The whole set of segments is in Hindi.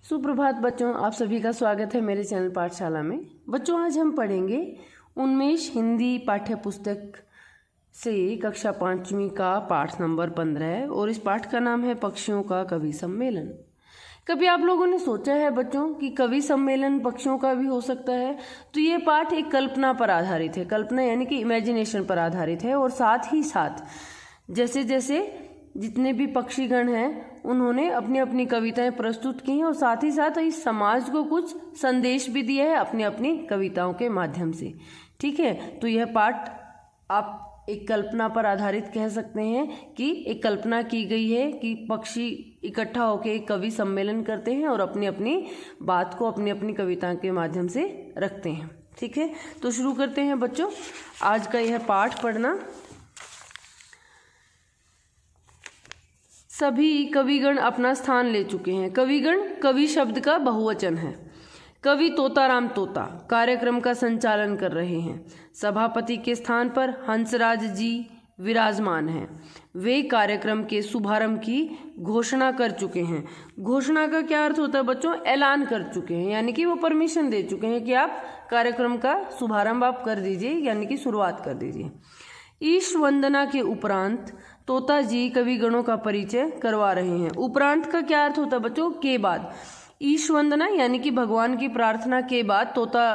सुप्रभात बच्चों, आप सभी का स्वागत है मेरे चैनल पाठशाला में। बच्चों, आज हम पढ़ेंगे उन्मेष हिंदी पाठ्य पुस्तक से कक्षा 5वीं का पाठ नंबर 15 और इस पाठ का नाम है पक्षियों का कवि सम्मेलन। कभी आप लोगों ने सोचा है बच्चों कि कवि सम्मेलन पक्षियों का भी हो सकता है? तो ये पाठ एक कल्पना पर आधारित है। कल्पना यानी कि इमेजिनेशन पर आधारित है और साथ ही साथ जैसे जैसे जितने भी पक्षीगण हैं उन्होंने अपनी अपनी कविताएं प्रस्तुत की हैं और साथ ही साथ इस समाज को कुछ संदेश भी दिया है अपनी अपनी कविताओं के माध्यम से। ठीक है, तो यह पाठ आप एक कल्पना पर आधारित कह सकते हैं कि एक कल्पना की गई है कि पक्षी इकट्ठा होकर एक कवि सम्मेलन करते हैं और अपनी अपनी बात को अपनी अपनी कविता के माध्यम से रखते हैं। ठीक है, तो शुरू करते हैं बच्चों आज का यह पाठ पढ़ना। सभी कविगण अपना स्थान ले चुके हैं। कविगण कवि शब्द का बहुवचन है। कवि तोताराम तोता कार्यक्रम का संचालन कर रहे हैं। सभापति के स्थान पर हंसराज जी विराजमान हैं। वे कार्यक्रम के शुभारंभ की घोषणा कर चुके हैं। घोषणा का क्या अर्थ होता है बच्चों? ऐलान कर चुके हैं, यानी कि वो परमिशन दे चुके हैं कि आप कार्यक्रम का शुभारंभ आप कर दीजिए, यानी कि शुरुआत कर दीजिए। ईश वंदना के उपरांत तोता जी कविगणों का परिचय करवा रहे हैं। उपरांत का क्या अर्थ होता है बच्चों? के बाद। ईश वंदना यानी कि भगवान की प्रार्थना के बाद तोता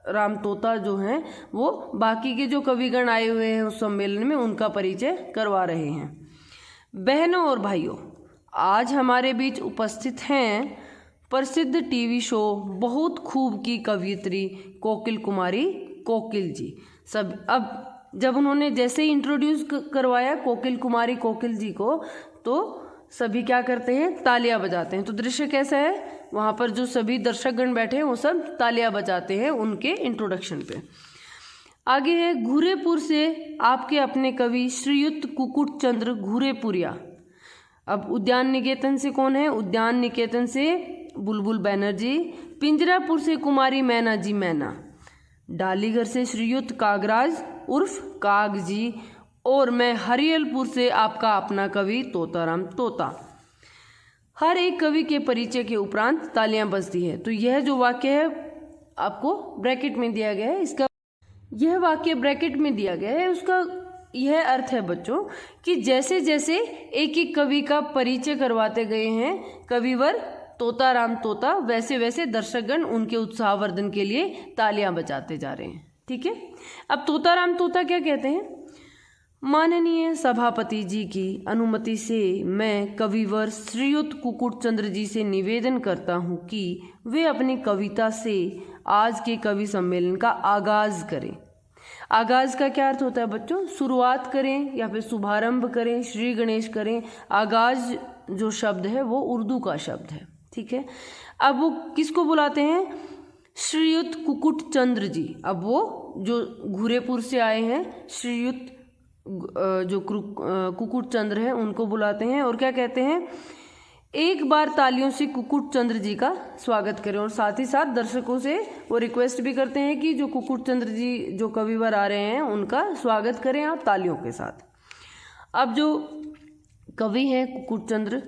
राम तोता जो हैं वो बाकी के जो कविगण आए हुए हैं उस सम्मेलन में उनका परिचय करवा रहे हैं। बहनों और भाइयों, आज हमारे बीच उपस्थित हैं प्रसिद्ध टीवी शो बहुत खूब की कवयित्री कोकिल कुमारी कोकिल जी। सब अब जब उन्होंने जैसे ही इंट्रोड्यूस करवाया कोकिल कुमारी कोकिल जी को, तो सभी क्या करते हैं? तालियां बजाते हैं। तो दृश्य कैसा है? वहाँ पर जो सभी दर्शकगण बैठे हैं वो सब तालियां बजाते हैं उनके इंट्रोडक्शन पे। आगे है घूरेपुर से आपके अपने कवि श्रीयुत कुकुट चंद्र घूरेपुरिया। अब उद्यान निकेतन से कौन है? उद्यान निकेतन से बुलबुल बैनर्जी। पिंजरापुर से कुमारी मैना जी मैना। डालीगढ़ से श्रीयुत कागराज उर्फ काग जी। और मैं हरियलपुर से आपका अपना कवि तोताराम तोता। हर एक कवि के परिचय के उपरांत तालियां बजती है। तो यह जो वाक्य है आपको ब्रैकेट में दिया गया है, इसका यह वाक्य ब्रैकेट में दिया गया है, उसका यह अर्थ है बच्चों कि जैसे जैसे एक एक कवि का परिचय करवाते गए हैं कविवर तोताराम तोता, वैसे वैसे दर्शकगण उनके उत्साहवर्धन के लिए तालियां बजाते जा रहे हैं। ठीक है, अब तोताराम तोता क्या कहते हैं? माननीय सभापति जी की अनुमति से मैं कविवर श्रीयुत कुकुट चंद्र जी से निवेदन करता हूं कि वे अपनी कविता से आज के कवि सम्मेलन का आगाज करें। आगाज का क्या अर्थ होता है बच्चों? शुरुआत करें या फिर शुभारंभ करें, श्री गणेश करें। आगाज जो शब्द है वो उर्दू का शब्द है। ठीक है, अब वो किसको बुलाते हैं? श्रीयुत कुकुट चंद्र जी। अब वो जो घूरेपुर से आए हैं श्रीयुत जो कुकुट चंद्र है उनको बुलाते हैं और क्या कहते हैं? एक बार तालियों से कुकुट चंद्र जी का स्वागत करें। और साथ ही साथ दर्शकों से वो रिक्वेस्ट भी करते हैं कि जो कुकुट चंद्र जी जो कविवर आ रहे हैं उनका स्वागत करें आप तालियों के साथ। अब जो कवि हैं कुकुट चंद्र,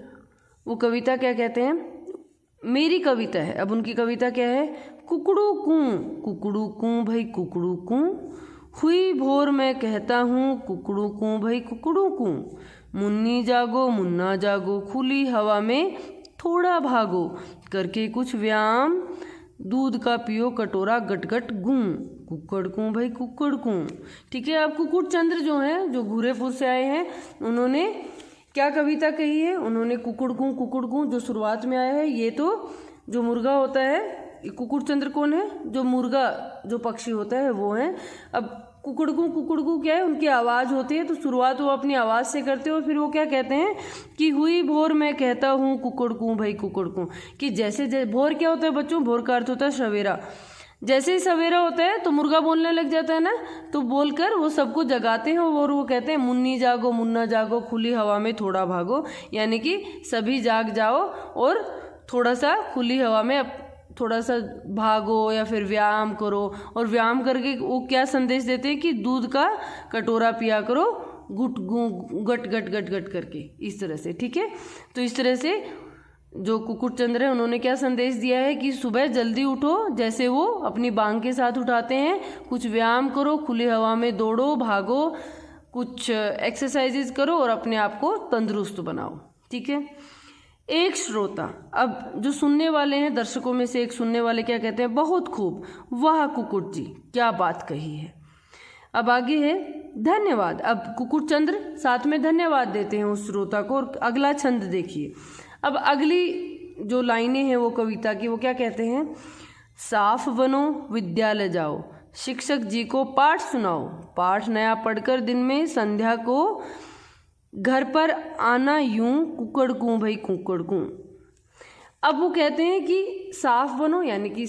वो कविता क्या कहते हैं? मेरी कविता है। अब उनकी कविता क्या है? कुकड़ू कूं भाई कुकड़ू कूं, हुई भोर मैं कहता हूँ कुकड़ू कूं भाई कुकड़ू कूं, मुन्नी जागो मुन्ना जागो खुली हवा में थोड़ा भागो, करके कुछ व्यायाम दूध का पियो कटोरा गट गट गूं, कुक्कड़ कूं भाई कुक्कड़ कूं। ठीक है, अब कुकुट चंद्र जो हैं जो घूरेपुर से आए हैं उन्होंने क्या कविता कही है? उन्होंने कुकुड़ कूं जो शुरुआत में आया है, ये तो जो मुर्गा होता है, कुकुट चंद्र कौन है? जो मुर्गा जो पक्षी होता है वो है। अब कुकुड़ कूं क्या है? उनकी आवाज़ होती है। तो शुरुआत वो अपनी आवाज़ से करते हैं और फिर वो क्या कहते हैं कि हुई भोर मैं कहता हूँ कुकुड़ कूं भाई कुकुड़ कूं। कि जैसे भोर क्या होता है बच्चों? भोर का अर्थ होता है सवेरा। जैसे ही सवेरा होता है तो मुर्गा बोलने लग जाता है ना, तो बोलकर वो सबको जगाते हैं और वो कहते हैं मुन्नी जागो मुन्ना जागो खुली हवा में थोड़ा भागो, यानी कि सभी जाग जाओ और थोड़ा सा खुली हवा में थोड़ा सा भागो या फिर व्यायाम करो। और व्यायाम करके वो क्या संदेश देते हैं कि दूध का कटोरा पिया करो गट गट गट गट करके, इस तरह से। ठीक है, तो इस तरह से जो कुकुट चंद्र है उन्होंने क्या संदेश दिया है कि सुबह जल्दी उठो, जैसे वो अपनी बांग के साथ उठाते हैं, कुछ व्यायाम करो, खुली हवा में दौड़ो, भागो, कुछ एक्सरसाइजेज करो और अपने आप को तंदुरुस्त बनाओ। ठीक है। एक श्रोता, अब जो सुनने वाले हैं, दर्शकों में से एक सुनने वाले क्या कहते हैं, बहुत खूब, वाह कुकुट जी, क्या बात कही है। अब आगे है धन्यवाद। अब कुकुट चंद्र साथ में धन्यवाद देते हैं उस श्रोता को। और अगला छंद देखिए। अब अगली जो लाइनें हैं वो कविता की, वो क्या कहते हैं, साफ बनो विद्यालय जाओ, शिक्षक जी को पाठ सुनाओ, पाठ नया पढ़कर दिन में संध्या को घर पर आना यूं कुकड़ कूं भाई कुकड़ कूं। अब वो कहते हैं कि साफ बनो, यानी कि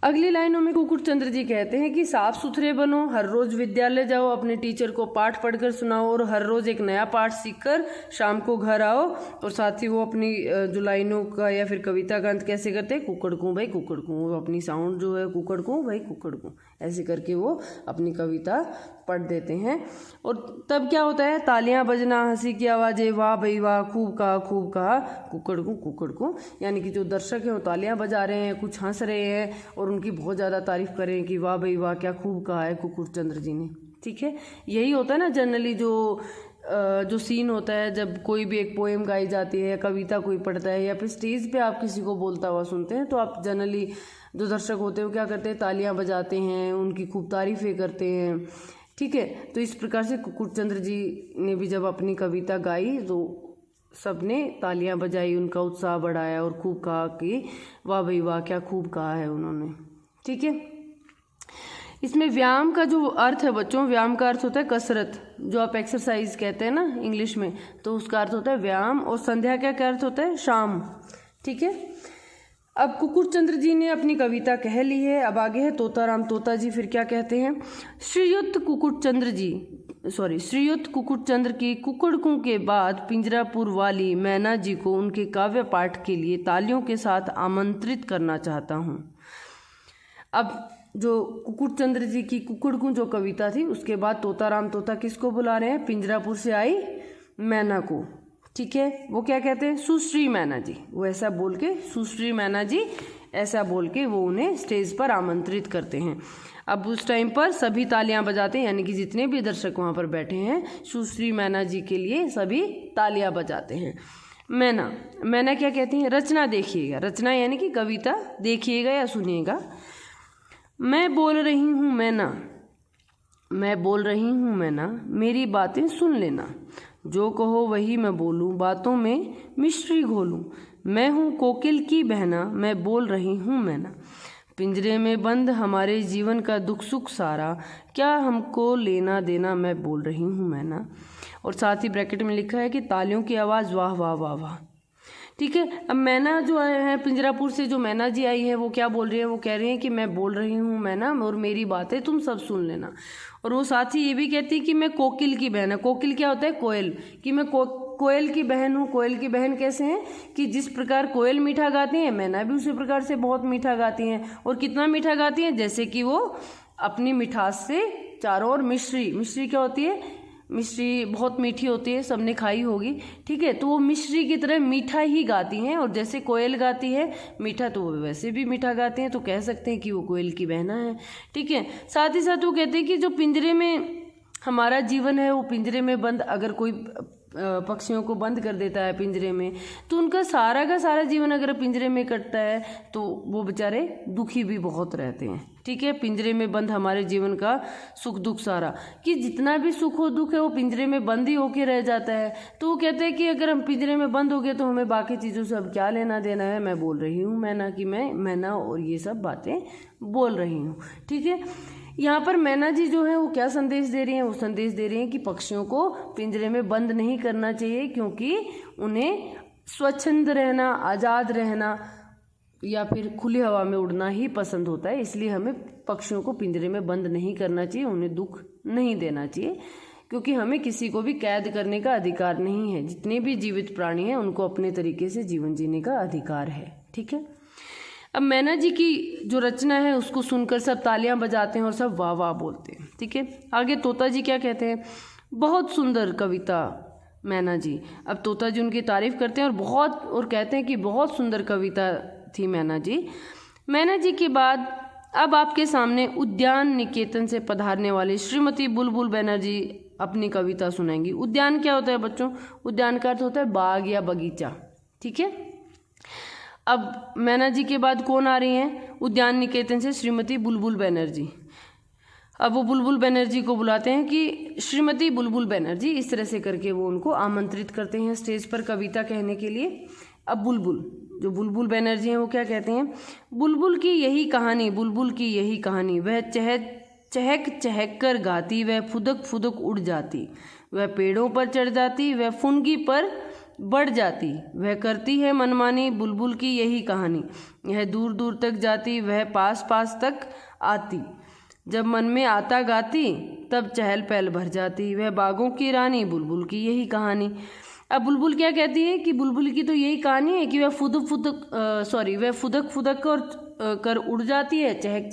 अगली लाइनों में कुकुट चंद्र जी कहते हैं कि साफ सुथरे बनो, हर रोज विद्यालय जाओ, अपने टीचर को पाठ पढ़कर सुनाओ और हर रोज एक नया पाठ सीखकर शाम को घर आओ। और साथ ही वो अपनी जो लाइनों का या फिर कविता का अंत कैसे करते हैं, कुकड़ कूं भाई कुकड़ कूं। वो अपनी साउंड जो है कुकड़ कूं भाई कुकड़ कूं ऐसे करके वो अपनी कविता पढ़ देते हैं। और तब क्या होता है, तालियां बजना, हंसी की आवाज़ें, वाह भाई वाह, खूब कहा, कुकड़ कूं। यानी कि जो दर्शक हैं वो तालियां बजा रहे हैं, कुछ हंस रहे हैं और उनकी बहुत ज़्यादा तारीफ कर रहे हैं कि वाह भाई वाह, क्या खूब कहा है कुकुट चंद्र जी ने। ठीक है। यही होता है ना जनरली जो सीन होता है जब कोई भी एक पोएम गाई जाती है या कविता कोई पढ़ता है या फिर स्टेज पे आप किसी को बोलता हुआ सुनते हैं, तो आप जनरली जो दर्शक होते हैं वो क्या करते हैं, तालियां बजाते हैं, उनकी खूब तारीफ़ें करते हैं। ठीक है। तो इस प्रकार से कुकुट चंद्र जी ने भी जब अपनी कविता गाई तो सबने तालियां बजाई, उनका उत्साह बढ़ाया और खूब कहा कि वाह भाई वाह, क्या खूब कहा है उन्होंने। ठीक है। इसमें व्यायाम का जो अर्थ है बच्चों, व्यायाम का अर्थ होता है कसरत, जो आप एक्सरसाइज कहते हैं ना इंग्लिश में, तो उसका अर्थ होता है व्यायाम। और संध्या का क्या अर्थ होता है, शाम। ठीक है। अब कुकुट चंद्र जी ने अपनी कविता कह ली है। अब आगे है तोताराम तोता जी, फिर क्या कहते हैं, श्रीयुत कुकुट चंद्र की कुकड़कू के बाद पिंजरापुर वाली मैना जी को उनके काव्य पाठ के लिए तालियों के साथ आमंत्रित करना चाहता हूँ। अब जो कुकुट चंद्र जी की कुकड़कू जो कविता थी, उसके बाद तोताराम तोता किसको बुला रहे हैं, पिंजरापुर से आई मैना को। ठीक है। वो क्या कहते हैं, सुश्री मैना जी, वो ऐसा बोल के, सुश्री मैना जी ऐसा बोल के वो उन्हें स्टेज पर आमंत्रित करते हैं। अब उस टाइम पर सभी तालियां बजाते हैं, यानी कि जितने भी दर्शक वहाँ पर बैठे हैं सुश्री मैना जी के लिए सभी तालियां बजाते हैं। मैना क्या कहती हैं, रचना देखिएगा, रचना यानी कि कविता देखिएगा या सुनिएगा। मैं बोल रही हूँ मैना, मेरी बातें सुन लेना, जो कहो वही मैं बोलूं, बातों में मिश्री घोलूं। मैं हूँ कोकिल की बहना, मैं बोल रही हूँ मैना, पिंजरे में बंद हमारे जीवन का दुख सुख सारा, क्या हमको लेना देना, मैं बोल रही हूँ मैना। और साथ ही ब्रैकेट में लिखा है कि तालियों की आवाज़ वाह वाह वाह वाह। ठीक है। अब मैना जो है पिंजरापुर से जो मैना जी आई है वो क्या बोल रही है, वो कह रही है कि मैं बोल रही हूँ मैना और मेरी बातें तुम सब सुन लेना। और वो साथ ही ये भी कहती है कि मैं कोकिल की बहन है। कोकिल क्या होता है, कोयल, कि मैं कोयल की बहन हूँ। कोयल की बहन कैसे हैं कि जिस प्रकार कोयल मीठा गाती हैं, मैना भी उसी प्रकार से बहुत मीठा गाती हैं। और कितना मीठा गाती हैं, जैसे कि वो अपनी मिठास से चारों ओर मिश्री क्या होती है, मिश्री बहुत मीठी होती है, सबने खाई होगी। ठीक है। तो वो मिश्री की तरह मीठा ही गाती हैं, और जैसे कोयल गाती है मीठा तो वो वैसे भी मीठा गाती हैं, तो कह सकते हैं कि वो कोयल की बहना है। ठीक है। साथ ही साथ वो कहते हैं कि जो पिंजरे में हमारा जीवन है, वो पिंजरे में बंद, अगर कोई पक्षियों को बंद कर देता है पिंजरे में, तो उनका सारा का सारा जीवन अगर पिंजरे में कटता है तो वो बेचारे दुखी भी बहुत रहते हैं। ठीक है। पिंजरे में बंद हमारे जीवन का सुख दुख सारा, कि जितना भी सुख हो दुख है वो पिंजरे में बंद ही होके रह जाता है। तो वो कहते हैं कि अगर हम पिंजरे में बंद हो गए तो हमें बाकी चीज़ों से अब क्या लेना देना है। मैं बोल रही हूँ मैना, कि मैं मैना और ये सब बातें बोल रही हूँ। ठीक है। यहाँ पर मैना जी जो है वो क्या संदेश दे रही हैं, वो संदेश दे रही हैं कि पक्षियों को पिंजरे में बंद नहीं करना चाहिए, क्योंकि उन्हें स्वच्छंद रहना, आज़ाद रहना या फिर खुली हवा में उड़ना ही पसंद होता है। इसलिए हमें पक्षियों को पिंजरे में बंद नहीं करना चाहिए, उन्हें दुख नहीं देना चाहिए, क्योंकि हमें किसी को भी कैद करने का अधिकार नहीं है। जितने भी जीवित प्राणी हैं उनको अपने तरीके से जीवन जीने का अधिकार है। ठीक है। अब मैना जी की जो रचना है उसको सुनकर सब तालियां बजाते हैं और सब वाह वाह बोलते हैं। ठीक है। आगे तोता जी क्या कहते हैं, बहुत सुंदर कविता मैना जी। अब तोता जी उनकी तारीफ करते हैं और कहते हैं कि बहुत सुंदर कविता थी मैना जी। मैना जी के बाद अब आपके सामने उद्यान निकेतन से पधारने वाली श्रीमती बुलबुल बनर्जी अपनी कविता सुनाएंगी। उद्यान क्या होता है बच्चों? उद्यान का अर्थ होता है बाग या बगीचा, ठीक है। अब मैना जी के बाद कौन आ रही हैं? उद्यान निकेतन से श्रीमती बुलबुल बनर्जी। अब वो बुलबुल बनर्जी को बुलाते हैं कि श्रीमती बुलबुल बनर्जी, इस तरह से करके वो उनको आमंत्रित करते हैं स्टेज पर कविता कहने के लिए। अब बुलबुल बनर्जी हैं वो क्या कहते हैं? बुलबुल की यही कहानी, बुलबुल की यही कहानी, वह चहक चहक कर गाती, वह फुदक फुदक उड़ जाती, वह पेड़ों पर चढ़ जाती, वह फुनगी पर बढ़ जाती, वह करती है मनमानी, बुलबुल की यही कहानी, यह दूर दूर तक जाती, वह पास पास तक आती, जब मन में आता गाती, तब चहल पहल भर जाती, वह बागों की रानी, बुलबुल की यही कहानी। अब बुलबुल क्या कहती है कि बुलबुल की तो यही कहानी है कि वह फुदक फुदक कर उड़ जाती है, चहक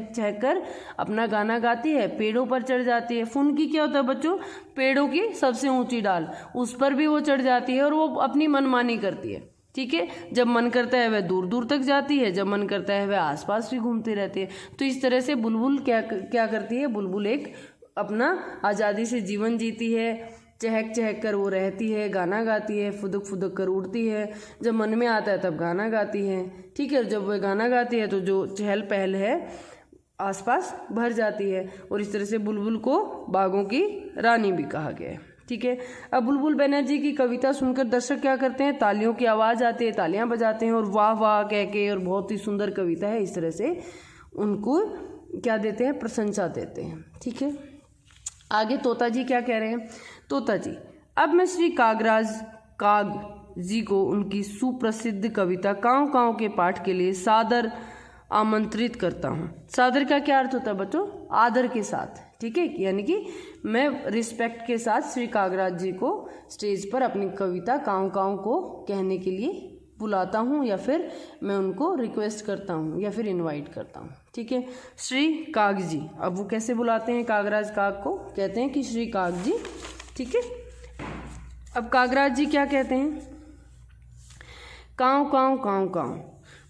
चहक कर अपना गाना गाती है, पेड़ों पर चढ़ जाती है। फुनगी क्या होता है बच्चों? पेड़ों की सबसे ऊंची डाल, उस पर भी वो चढ़ जाती है और वो अपनी मनमानी करती है, ठीक है। जब मन करता है वह दूर दूर तक जाती है, जब मन करता है वह आसपास भी घूमती रहती है। तो इस तरह से बुलबुल क्या करती है? बुलबुल एक अपना आज़ादी से जीवन जीती है, चहक चहक कर वो रहती है, गाना गाती है, फुदक फुदक कर उड़ती है, जब मन में आता है तब गाना गाती है, ठीक है। जब वह गाना गाती है तो जो चहल पहल है आसपास भर जाती है, और इस तरह से बुलबुल को बागों की रानी भी कहा गया है, ठीक है। अब बुलबुल बनर्जी की कविता सुनकर दर्शक क्या करते हैं? तालियों की आवाज़ आती है, तालियां बजाते हैं और वाह वाह कह के, और बहुत ही सुंदर कविता है, इस तरह से उनको क्या देते हैं? प्रशंसा देते हैं, ठीक है। आगे तोता जी क्या कह रहे हैं? तोता जी, अब मैं श्री काग जी को उनकी सुप्रसिद्ध कविता काँव काँव के पाठ के लिए सादर आमंत्रित करता हूँ। सादर का क्या अर्थ होता है बच्चों? आदर के साथ, ठीक है। यानी कि मैं रिस्पेक्ट के साथ श्री कागराज जी को स्टेज पर अपनी कविता काँव काँव को कहने के लिए बुलाता हूँ, या फिर मैं उनको रिक्वेस्ट करता हूँ, या फिर इनवाइट करता हूँ, ठीक है। श्री काग जी, अब वो कैसे बुलाते हैं कागराज काग को? कहते हैं कि श्री काग जी, ठीक है। अब कागराज जी क्या कहते हैं? काँव काँव काँव काँव,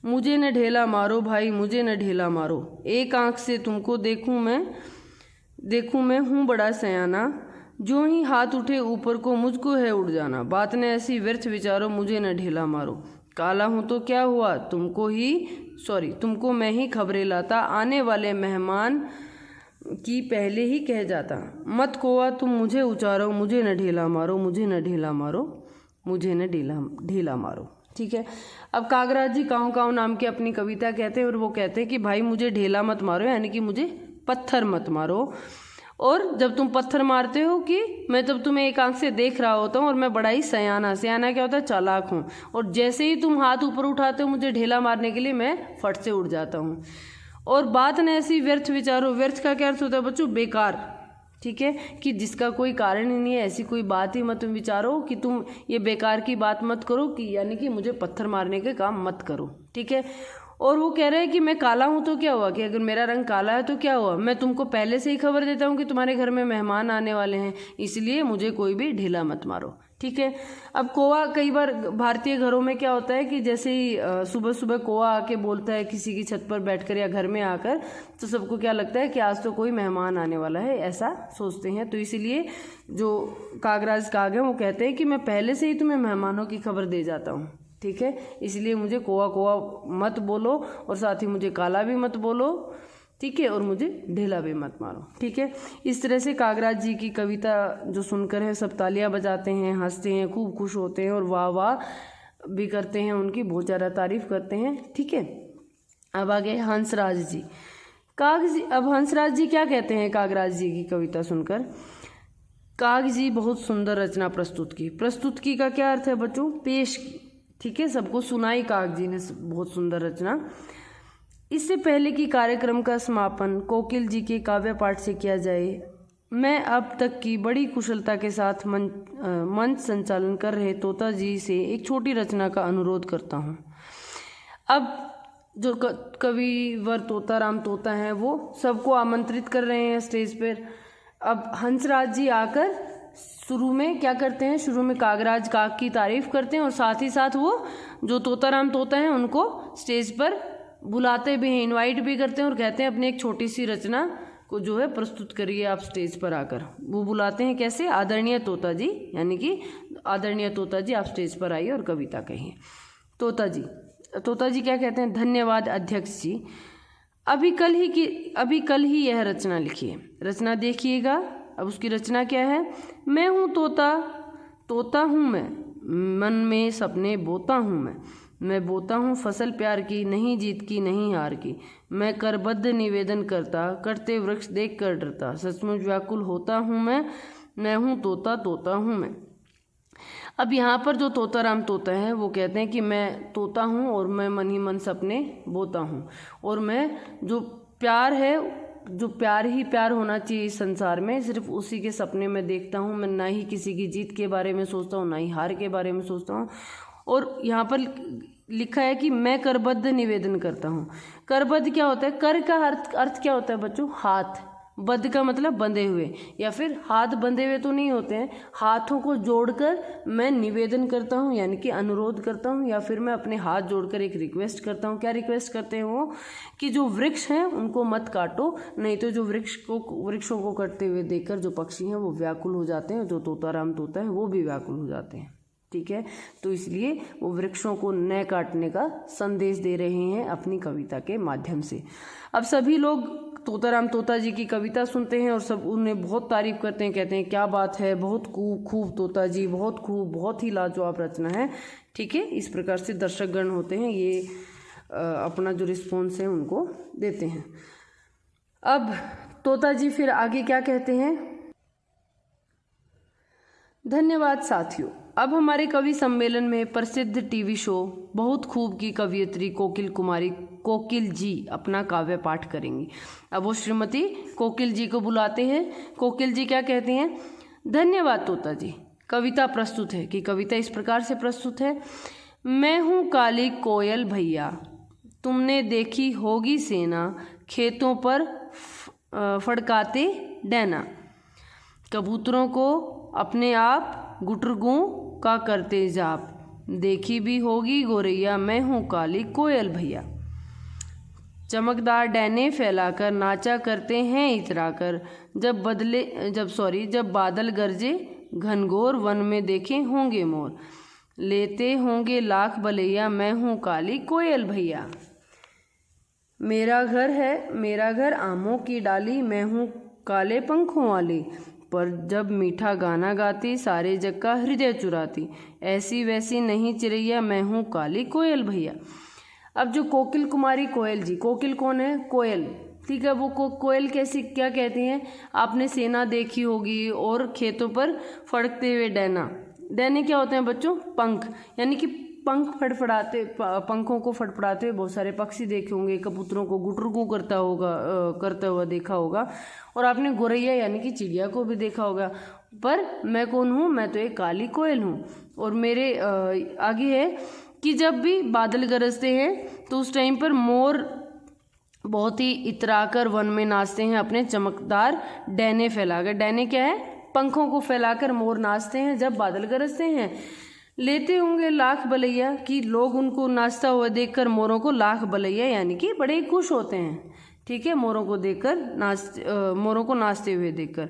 मुझे न ढेला मारो भाई, मुझे न ढेला मारो, एक आंख से तुमको देखूं मैं हूँ बड़ा सयाना, जो ही हाथ उठे ऊपर को मुझको है उड़ जाना, बात ने ऐसी व्यर्थ विचारो, मुझे न ढेला मारो, काला हूँ तो क्या हुआ, तुमको मैं ही खबरें लाता, आने वाले मेहमान की पहले ही कह जाता, मत खोआ तुम मुझे उचारो, मुझे न ढेला मारो, मुझे न ढेला मारो, मुझे न ढेला मारो, ठीक है। अब कागराज जी काँव काँव नाम की अपनी कविता कहते हैं, और वो कहते हैं कि भाई मुझे ढेला मत मारो, यानी कि मुझे पत्थर मत मारो, और जब तुम पत्थर मारते हो कि मैं तब तुम्हें एक आंख से देख रहा होता हूँ, और मैं बड़ा ही सयाना क्या होता है? चालाक हूँ, और जैसे ही तुम हाथ ऊपर उठाते हो मुझे ढेला मारने के लिए, मैं फट से उड़ जाता हूँ। और बात न ऐसी व्यर्थ विचारो, व्यर्थ का क्या अर्थ होता है बच्चों? बेकार, ठीक है, कि जिसका कोई कारण ही नहीं है, ऐसी कोई बात ही मत विचारो कि तुम ये बेकार की बात मत करो, कि यानी कि मुझे पत्थर मारने के काम मत करो, ठीक है। और वो कह रहे हैं कि मैं काला हूँ तो क्या हुआ, कि अगर मेरा रंग काला है तो क्या हुआ, मैं तुमको पहले से ही खबर देता हूँ कि तुम्हारे घर में मेहमान आने वाले हैं, इसलिए मुझे कोई भी ढीला मत मारो, ठीक है। अब कौवा, कई बार भारतीय घरों में क्या होता है कि जैसे ही सुबह सुबह कौवा आके बोलता है किसी की छत पर बैठकर या घर में आकर, तो सबको क्या लगता है कि आज तो कोई मेहमान आने वाला है, ऐसा सोचते हैं। तो इसीलिए जो कागराज काग है वो कहते हैं कि मैं पहले से ही तुम्हें मेहमानों की खबर दे जाता हूँ, ठीक है, इसलिए मुझे कौवा कौवा मत बोलो, और साथ ही मुझे काला भी मत बोलो, ठीक है, और मुझे ढेला भी मत मारो, ठीक है। इस तरह से कागराज जी की कविता जो सुनकर है सब तालियां बजाते हैं, हंसते हैं, खूब खुश होते हैं, और वाह वाह भी करते हैं, उनकी बहुत ज़्यादा तारीफ करते हैं, ठीक है। अब आगे हंसराज जी। अब हंसराज जी क्या कहते हैं कागराज जी की कविता सुनकर? काग जी बहुत सुंदर रचना प्रस्तुत की का क्या अर्थ है बच्चों? पेश की, ठीक है, सबको सुनाई काग जी ने बहुत सुंदर रचना। इससे पहले कि कार्यक्रम का समापन कोकिल जी के काव्य पाठ से किया जाए, मैं अब तक की बड़ी कुशलता के साथ मंच संचालन कर रहे तोता जी से एक छोटी रचना का अनुरोध करता हूँ। अब जो कविवर तोताराम तोता हैं वो सबको आमंत्रित कर रहे हैं स्टेज पर। अब हंसराज जी आकर शुरू में क्या करते हैं, शुरू में कागराज काग की तारीफ करते हैं और साथ ही साथ वो जो तोताराम तोता हैं उनको स्टेज पर बुलाते भी हैं, इनवाइट भी करते हैं और कहते हैं अपनी एक छोटी सी रचना को जो है प्रस्तुत करिए आप स्टेज पर आकर। वो बुलाते हैं कैसे, आदरणीय तोता जी, यानी कि आदरणीय तोता जी आप स्टेज पर आइए और कविता कहिए। तोता जी क्या कहते हैं, धन्यवाद अध्यक्ष जी, अभी कल ही यह रचना लिखी है। रचना देखिएगा। अब उसकी रचना क्या है, मैं हूँ तोता हूँ मैं, मन में सपने बोता हूँ मैं बोता हूँ फसल प्यार की, नहीं जीत की नहीं हार की, मैं करबद्ध निवेदन करते वृक्ष देख कर डरता, सचमुच व्याकुल होता हूँ मैं हूँ तोता हूँ मैं। अब यहाँ पर जो तोताराम तोता है वो कहते हैं कि मैं तोता हूँ और मैं मन ही मन सपने बोता हूँ, और मैं जो प्यार है, जो प्यार ही प्यार होना चाहिए इस संसार में, सिर्फ उसी के सपने में देखता हूँ। मैं ना ही किसी की जीत के बारे में सोचता हूँ, ना ही हार के बारे में सोचता हूँ। और यहाँ पर लिखा है कि मैं करबद्ध निवेदन करता हूँ। करबद्ध क्या होता है, कर का अर्थ क्या होता है बच्चों, हाथ, बद्ध का मतलब बंधे हुए, या फिर हाथ बंधे हुए तो नहीं होते हैं, हाथों को जोड़कर मैं निवेदन करता हूँ, यानी कि अनुरोध करता हूँ, या फिर मैं अपने हाथ जोड़कर एक रिक्वेस्ट करता हूँ। क्या रिक्वेस्ट करते हैं वो, कि जो वृक्ष हैं उनको मत काटो, नहीं तो जो वृक्षों को कटते हुए देखकर जो पक्षी हैं वो व्याकुल हो जाते हैं, जो तोताराम तोता है वो भी व्याकुल हो जाते हैं। ठीक है, तो इसलिए वो वृक्षों को न काटने का संदेश दे रहे हैं अपनी कविता के माध्यम से। अब सभी लोग तोताराम तोता जी की कविता सुनते हैं और सब उन्हें बहुत तारीफ करते हैं, कहते हैं क्या बात है, बहुत खूब तोता जी, बहुत खूब, बहुत ही लाजवाब रचना है। ठीक है, इस प्रकार से दर्शकगण होते हैं ये अपना जो रिस्पॉन्स है उनको देते हैं। अब तोता जी फिर आगे क्या कहते हैं, धन्यवाद साथियों, अब हमारे कवि सम्मेलन में प्रसिद्ध टीवी शो बहुत खूब की कवयित्री कोकिल जी अपना काव्य पाठ करेंगी। अब वो श्रीमती कोकिल जी को बुलाते हैं। कोकिल जी क्या कहते हैं, धन्यवाद तोता जी, कविता प्रस्तुत है, कि कविता इस प्रकार से प्रस्तुत है, मैं हूँ काली कोयल भैया, तुमने देखी होगी सेना, खेतों पर फड़काते डैना, कबूतरों को अपने आप गुटरगू का करते जाप, देखी भी होगी गोरैया, मैं हूँ काली कोयल भैया, चमकदार डैने फैलाकर नाचा करते हैं इतराकर, जब बादल गरजे घनघोर वन में देखे होंगे मोर, लेते होंगे लाख बलैया, मैं हूँ काली कोयल भैया, मेरा घर आमों की डाली, मैं हूँ काले पंखों वाली, पर जब मीठा गाना गाती सारे जग का हृदय चुराती, ऐसी वैसी नहीं चिड़ैया, मैं हूँ काली कोयल भैया। अब जो कोकिल कुमारी कोयल जी, कोकिल कौन है, कोयल, ठीक है, वो कोयल कैसी क्या कहती हैं, आपने सेना देखी होगी, और खेतों पर फड़कते हुए डैने क्या होते हैं बच्चों, पंख, यानी कि पंखों को फड़फड़ाते हुए बहुत सारे पक्षी देखे होंगे, कबूतरों को गुटरगू करता हुआ देखा होगा, और आपने गोरैया यानी कि चिड़िया को भी देखा होगा। पर मैं कौन हूँ, मैं तो एक काली कोयल हूँ। और मेरे आगे है कि जब भी बादल गरजते हैं तो उस टाइम पर मोर बहुत ही इतराकर वन में नाचते हैं, अपने चमकदार डैने फैलाकर, डैने क्या है, पंखों को फैलाकर मोर नाचते हैं जब बादल गरजते हैं, लेते होंगे लाख बलैया, कि लोग उनको नाचता हुआ देखकर मोरों को लाख बलैया, यानी कि बड़े खुश होते हैं। ठीक है, मोरों को नाचते हुए देखकर।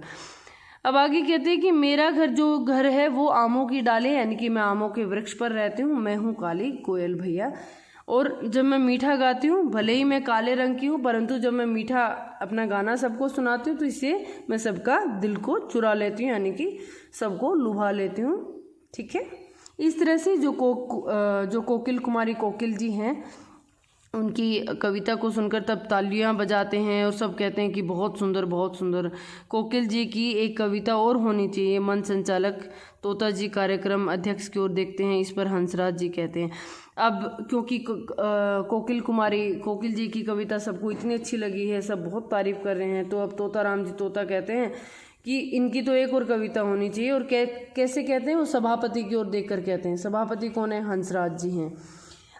अब आगे कहते हैं कि मेरा घर है वो आमों की डाले, यानी कि मैं आमों के वृक्ष पर रहती हूँ, मैं हूँ काली कोयल भैया, और जब मैं मीठा गाती हूँ, भले ही मैं काले रंग की हूँ, परंतु जब मैं मीठा अपना गाना सबको सुनाती हूँ तो इससे मैं सबका दिल को चुरा लेती हूँ, यानी कि सबको लुभा लेती हूँ। ठीक है, इस तरह से जो कोकिल कुमारी कोकिल जी हैं उनकी कविता को सुनकर तब तालियां बजाते हैं और सब कहते हैं कि बहुत सुंदर, बहुत सुंदर। कोकिल जी की एक कविता और होनी चाहिए। मन संचालक तोता जी कार्यक्रम अध्यक्ष की ओर देखते हैं, इस पर हंसराज जी कहते हैं। अब क्योंकि कोकिल जी की कविता सबको इतनी अच्छी लगी है, सब बहुत तारीफ कर रहे हैं, तो अब तोताराम जी तोता कहते हैं कि इनकी तो एक और कविता होनी चाहिए। और कैसे कहते हैं, वो सभापति की ओर देखकर कहते हैं। सभापति कौन है? हंसराज जी हैं।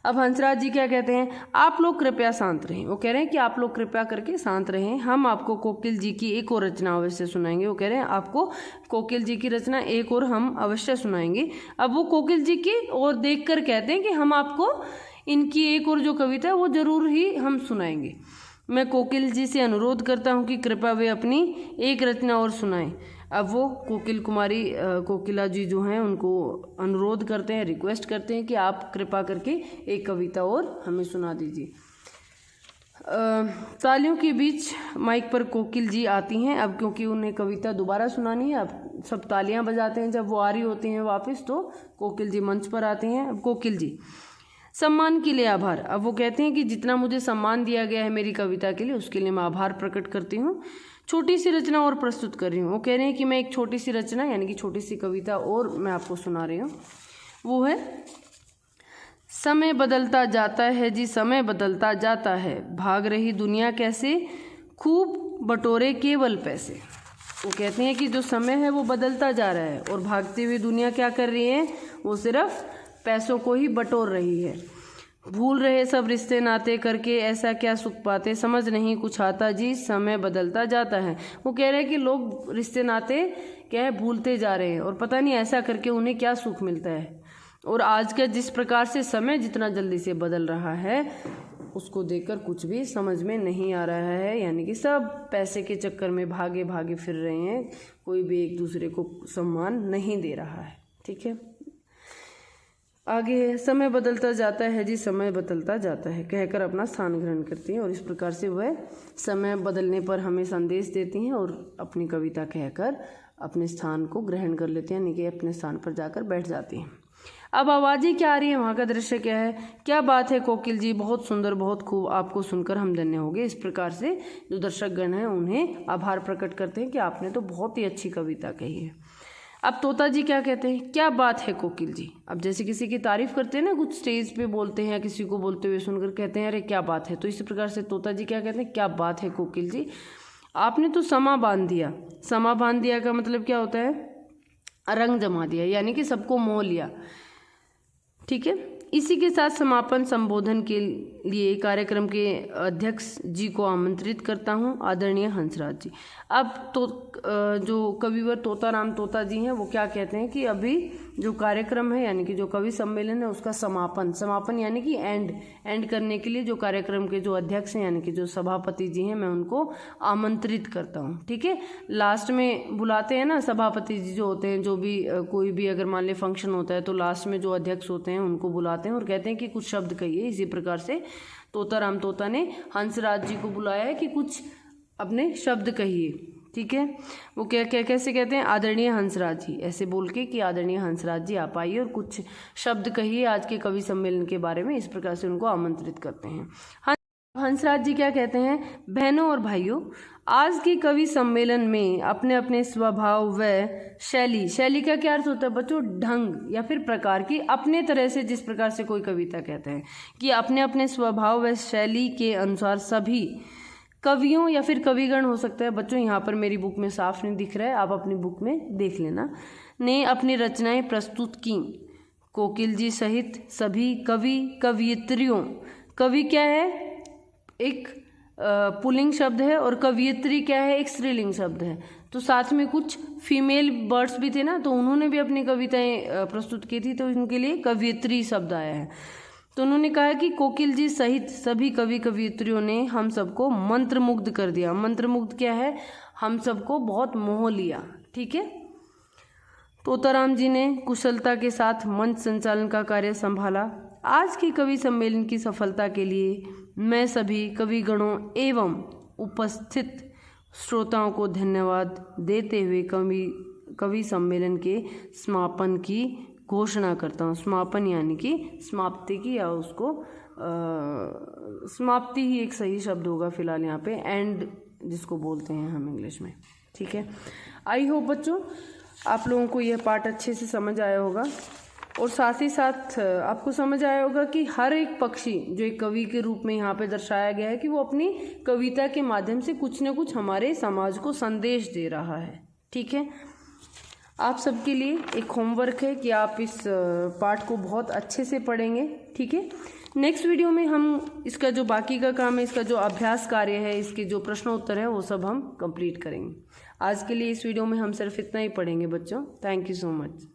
अब हंसराज जी क्या कहते हैं, आप लोग कृपया शांत रहें। वो कह रहे हैं कि आप लोग कृपया करके शांत रहें, हम आपको कोकिल जी की एक और रचना अवश्य सुनाएंगे। वो कह रहे हैं आपको कोकिल जी की रचना एक और हम अवश्य सुनाएंगे। अब वो कोकिल जी की ओर देखकर कहते हैं कि हम आपको इनकी एक और जो कविता है वो जरूर ही हम सुनाएंगे। मैं कोकिल जी से अनुरोध करता हूँ कि कृपया वे अपनी एक रचना और सुनाएं। अब वो कोकिल कुमारी कोकिला जी जो हैं उनको अनुरोध करते हैं, रिक्वेस्ट करते हैं कि आप कृपा करके एक कविता और हमें सुना दीजिए। तालियों के बीच माइक पर कोकिल जी आती हैं। अब क्योंकि उन्हें कविता दोबारा सुनानी है, अब सब तालियां बजाते हैं। जब वो आ रही होती हैं वापस तो कोकिल जी मंच पर आती हैं। अब कोकिल जी, सम्मान के लिए आभार। अब वो कहते हैं कि जितना मुझे सम्मान दिया गया है मेरी कविता के लिए, उसके लिए मैं आभार प्रकट करती हूँ। छोटी सी रचना और प्रस्तुत कर रही हूँ। वो कह रहे हैं कि मैं एक छोटी सी रचना यानी कि छोटी सी कविता और मैं आपको सुना रही हूँ। वो है, समय बदलता जाता है जी, समय बदलता जाता है, भाग रही दुनिया कैसे, खूब बटोरे केवल पैसे। वो कहते हैं कि जो समय है वो बदलता जा रहा है और भागती हुई दुनिया क्या कर रही है, वो सिर्फ पैसों को ही बटोर रही है। भूल रहे सब रिश्ते नाते करके, ऐसा क्या सुख पाते, समझ नहीं कुछ आता जी, समय बदलता जाता है। वो कह रहे हैं कि लोग रिश्ते नाते क्या है भूलते जा रहे हैं और पता नहीं ऐसा करके उन्हें क्या सुख मिलता है। और आज का जिस प्रकार से समय जितना जल्दी से बदल रहा है उसको देखकर कुछ भी समझ में नहीं आ रहा है, यानी कि सब पैसे के चक्कर में भागे भागे फिर रहे हैं, कोई भी एक दूसरे को सम्मान नहीं दे रहा है। ठीक है, आगे है, समय बदलता जाता है जी, समय बदलता जाता है, कहकर अपना स्थान ग्रहण करती हैं। और इस प्रकार से वह समय बदलने पर हमें संदेश देती हैं और अपनी कविता कहकर अपने स्थान को ग्रहण कर लेती हैं, यानी कि अपने स्थान पर जाकर बैठ जाती हैं। अब आवाज़ें क्या आ रही है, वहाँ का दृश्य क्या है, क्या बात है कोकिल जी, बहुत सुंदर, बहुत खूब, आपको सुनकर हम धन्य हो गए। इस प्रकार से जो दर्शक गण हैं उन्हें आभार प्रकट करते हैं कि आपने तो बहुत ही अच्छी कविता कही है। अब तोता जी क्या कहते हैं, क्या बात है कोकिल जी। अब जैसे किसी की तारीफ करते हैं ना, कुछ स्टेज पे बोलते हैं या किसी को बोलते हुए सुनकर कहते हैं अरे क्या बात है, तो इसी प्रकार से तोता जी क्या कहते हैं, क्या बात है कोकिल जी, आपने तो समा बांध दिया। समा बांध दिया का मतलब क्या होता है, रंग जमा दिया, यानी कि सबको मोह लिया। ठीक है, इसी के साथ समापन संबोधन के लिए कार्यक्रम के अध्यक्ष जी को आमंत्रित करता हूं, आदरणीय हंसराज जी। अब तो जो कविवर तोताराम तोता जी हैं वो क्या कहते हैं कि अभी जो कार्यक्रम है यानी कि जो कवि सम्मेलन है उसका समापन यानी कि एंड करने के लिए जो कार्यक्रम के जो अध्यक्ष हैं यानी कि जो सभापति जी हैं मैं उनको आमंत्रित करता हूँ। ठीक है, लास्ट में बुलाते हैं ना सभापति जी जो होते हैं, जो भी कोई भी अगर मान ले फंक्शन होता है तो लास्ट में जो अध्यक्ष होते हैं उनको बुलाते हैं और कहते हैं कि कुछ शब्द कहिए। इसी प्रकार से तोताराम तोता ने हंसराज जी को बुलाया है कि कुछ अपने शब्द कहिए। ठीक है, वो क्या कैसे कहते हैं, आदरणीय हंसराज जी, ऐसे बोल के कि आदरणीय हंसराज जी आप आइए और कुछ शब्द कहिए आज के कवि सम्मेलन के बारे में। इस प्रकार से उनको आमंत्रित करते हैं। हंसराज जी क्या कहते हैं, बहनों और भाइयों, आज के कवि सम्मेलन में अपने अपने स्वभाव व शैली का क्या अर्थ होता है बच्चों, ढंग या फिर प्रकार की, अपने तरह से जिस प्रकार से कोई कविता कहते हैं कि अपने अपने स्वभाव व शैली के अनुसार सभी कवियों या फिर कविगण हो सकता है बच्चों, यहाँ पर मेरी बुक में साफ नहीं दिख रहा है, आप अपनी बुक में देख लेना, ने अपनी रचनाएं प्रस्तुत की। कोकिल जी सहित सभी कवि कवियत्रियों, कवि क्या है एक पुल्लिंग शब्द है और कवियत्री क्या है एक स्त्रीलिंग शब्द है, तो साथ में कुछ फीमेल बर्ड्स भी थे ना, तो उन्होंने भी अपनी कविताएं प्रस्तुत की थी, तो इनके लिए कवियत्री शब्द आया है। तो उन्होंने कहा कि कोकिल जी सहित सभी कवि कवियत्रियों ने हम सबको मंत्रमुग्ध कर दिया। मंत्रमुग्ध क्या है, हम सबको बहुत मोह लिया। ठीक है, तोताराम जी ने कुशलता के साथ मंच संचालन का कार्य संभाला। आज के कवि सम्मेलन की सफलता के लिए मैं सभी कविगणों एवं उपस्थित श्रोताओं को धन्यवाद देते हुए कवि सम्मेलन के समापन की घोषणा करता हूँ। समापन यानी कि समाप्ति की, या उसको समाप्ति ही एक सही शब्द होगा फिलहाल यहाँ पे, एंड जिसको बोलते हैं हम इंग्लिश में। ठीक है, आई होप बच्चों आप लोगों को यह पार्ट अच्छे से समझ आया होगा और साथ ही साथ आपको समझ आया होगा कि हर एक पक्षी जो एक कवि के रूप में यहाँ पे दर्शाया गया है कि वो अपनी कविता के माध्यम से कुछ न कुछ हमारे समाज को संदेश दे रहा है। ठीक है, आप सबके लिए एक होमवर्क है कि आप इस पाठ को बहुत अच्छे से पढ़ेंगे। ठीक है, नेक्स्ट वीडियो में हम इसका जो बाकी का काम है, इसका जो अभ्यास कार्य है, इसके जो प्रश्नोत्तर है वो सब हम कंप्लीट करेंगे। आज के लिए इस वीडियो में हम सिर्फ इतना ही पढ़ेंगे बच्चों। Thank you so much.